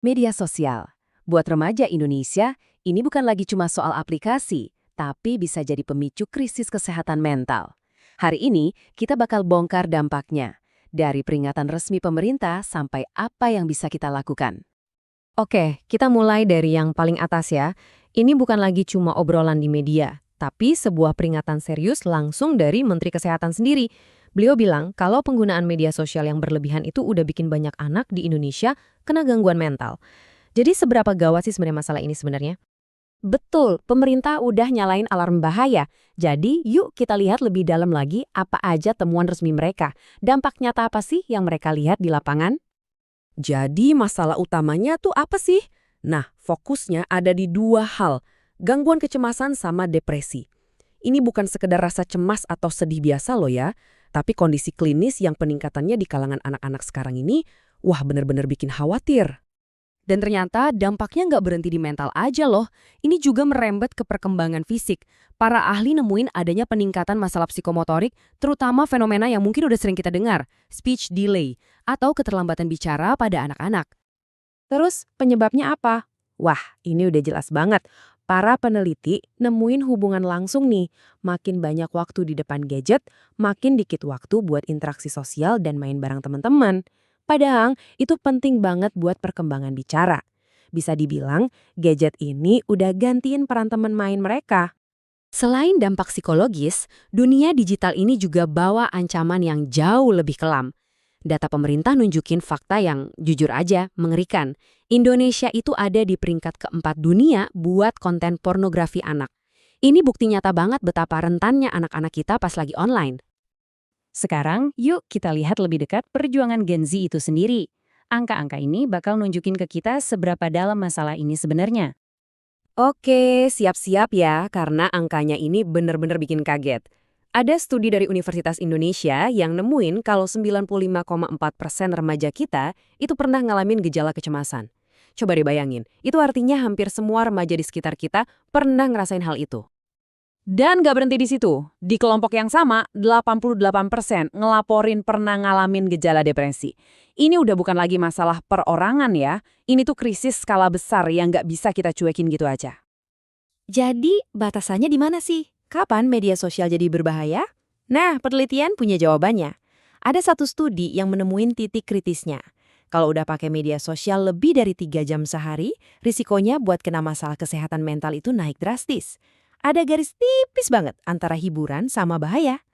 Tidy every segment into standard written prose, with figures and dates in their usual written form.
Media sosial. Buat remaja Indonesia, ini bukan lagi cuma soal aplikasi, tapi bisa jadi pemicu krisis kesehatan mental. Hari ini, kita bakal bongkar dampaknya. Dari peringatan resmi pemerintah sampai apa yang bisa kita lakukan. Oke, kita mulai dari yang paling atas ya. Ini bukan lagi cuma obrolan di media, tapi sebuah peringatan serius langsung dari Menteri Kesehatan sendiri. Beliau bilang kalau penggunaan media sosial yang berlebihan itu udah bikin banyak anak di Indonesia kena gangguan mental. Jadi seberapa gawat sih sebenarnya masalah ini sebenarnya? Betul, pemerintah udah nyalain alarm bahaya. Jadi, yuk kita lihat lebih dalam lagi apa aja temuan resmi mereka. Dampak nyata apa sih yang mereka lihat di lapangan? Jadi masalah utamanya tuh apa sih? Nah, fokusnya ada di dua hal, gangguan kecemasan sama depresi. Ini bukan sekedar rasa cemas atau sedih biasa loh ya, tapi kondisi klinis yang peningkatannya di kalangan anak-anak sekarang ini, wah bener-bener bikin khawatir. Dan ternyata dampaknya nggak berhenti di mental aja loh. Ini juga merembet ke perkembangan fisik. Para ahli nemuin adanya peningkatan masalah psikomotorik, terutama fenomena yang mungkin udah sering kita dengar, speech delay, atau keterlambatan bicara pada anak-anak. Terus penyebabnya apa? Wah, ini udah jelas banget. Para peneliti nemuin hubungan langsung nih. Makin banyak waktu di depan gadget, makin dikit waktu buat interaksi sosial dan main bareng teman-teman. Padahal itu penting banget buat perkembangan bicara. Bisa dibilang, gadget ini udah gantiin peran teman main mereka. Selain dampak psikologis, dunia digital ini juga bawa ancaman yang jauh lebih kelam. Data pemerintah nunjukin fakta yang jujur aja mengerikan. Indonesia itu ada di peringkat keempat dunia buat konten pornografi anak. Ini bukti nyata banget betapa rentannya anak-anak kita pas lagi online. Sekarang, yuk kita lihat lebih dekat perjuangan Gen Z itu sendiri. Angka-angka ini bakal nunjukin ke kita seberapa dalam masalah ini sebenarnya. Oke, siap-siap ya, karena angkanya ini bener-bener bikin kaget. Ada studi dari Universitas Indonesia yang nemuin kalau 95,4% remaja kita itu pernah ngalamin gejala kecemasan. Coba dibayangin, itu artinya hampir semua remaja di sekitar kita pernah ngerasain hal itu. Dan gak berhenti di situ. Di kelompok yang sama, 88% ngelaporin pernah ngalamin gejala depresi. Ini udah bukan lagi masalah perorangan ya. Ini tuh krisis skala besar yang gak bisa kita cuekin gitu aja. Jadi, batasannya di mana sih? Kapan media sosial jadi berbahaya? Nah, penelitian punya jawabannya. Ada satu studi yang menemuin titik kritisnya. Kalau udah pakai media sosial lebih dari 3 jam sehari, risikonya buat kena masalah kesehatan mental itu naik drastis. Ada garis tipis banget antara hiburan sama bahaya.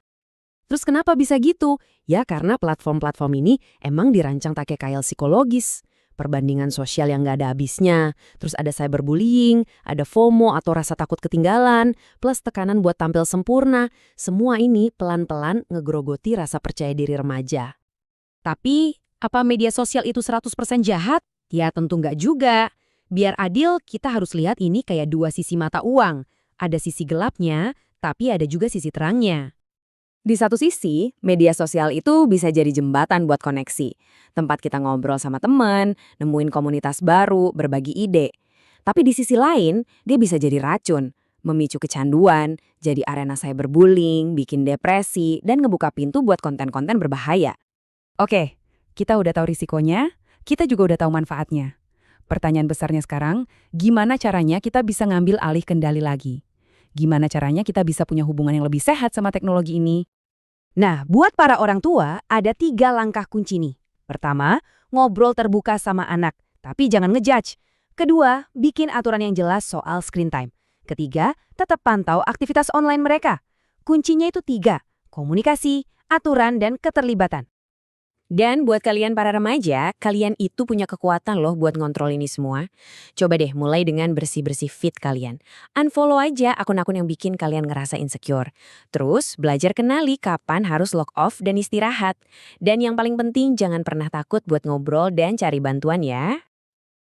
Terus kenapa bisa gitu? Ya karena platform-platform ini emang dirancang pakai kayak psikologis. Perbandingan sosial yang nggak ada habisnya, terus ada cyberbullying, ada FOMO atau rasa takut ketinggalan, plus tekanan buat tampil sempurna. Semua ini pelan-pelan ngegrogoti rasa percaya diri remaja. Tapi, apa media sosial itu 100% jahat? Ya tentu nggak juga. Biar adil, kita harus lihat ini kayak dua sisi mata uang. Ada sisi gelapnya, tapi ada juga sisi terangnya. Di satu sisi, media sosial itu bisa jadi jembatan buat koneksi. Tempat kita ngobrol sama teman, nemuin komunitas baru, berbagi ide. Tapi di sisi lain, dia bisa jadi racun, memicu kecanduan, jadi arena cyberbullying, bikin depresi, dan ngebuka pintu buat konten-konten berbahaya. Oke, kita udah tahu risikonya, kita juga udah tahu manfaatnya. Pertanyaan besarnya sekarang, gimana caranya kita bisa ngambil alih kendali lagi? Gimana caranya kita bisa punya hubungan yang lebih sehat sama teknologi ini? Nah, buat para orang tua, ada 3 langkah kunci nih. Pertama, ngobrol terbuka sama anak, tapi jangan ngejudge. Kedua, bikin aturan yang jelas soal screen time. Ketiga, tetap pantau aktivitas online mereka. Kuncinya itu 3, komunikasi, aturan, dan keterlibatan. Dan buat kalian para remaja, kalian itu punya kekuatan loh buat ngontrol ini semua. Coba deh mulai dengan bersih-bersih feed kalian. Unfollow aja akun-akun yang bikin kalian ngerasa insecure. Terus belajar kenali kapan harus log off dan istirahat. Dan yang paling penting jangan pernah takut buat ngobrol dan cari bantuan ya.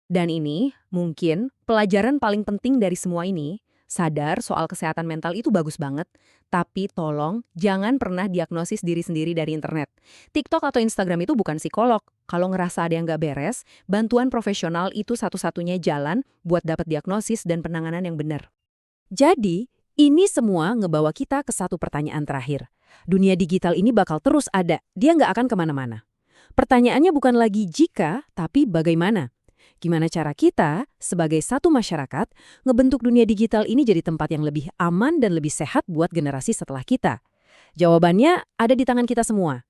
Dan ini mungkin pelajaran paling penting dari semua ini. Sadar soal kesehatan mental itu bagus banget, tapi tolong jangan pernah diagnosis diri sendiri dari internet. TikTok atau Instagram itu bukan psikolog. Kalau ngerasa ada yang nggak beres, bantuan profesional itu satu-satunya jalan buat dapat diagnosis dan penanganan yang benar. Jadi, ini semua ngebawa kita ke satu pertanyaan terakhir. Dunia digital ini bakal terus ada, dia nggak akan kemana-mana. Pertanyaannya bukan lagi jika, tapi bagaimana. Gimana cara kita, sebagai satu masyarakat, ngebentuk dunia digital ini jadi tempat yang lebih aman dan lebih sehat buat generasi setelah kita? Jawabannya ada di tangan kita semua.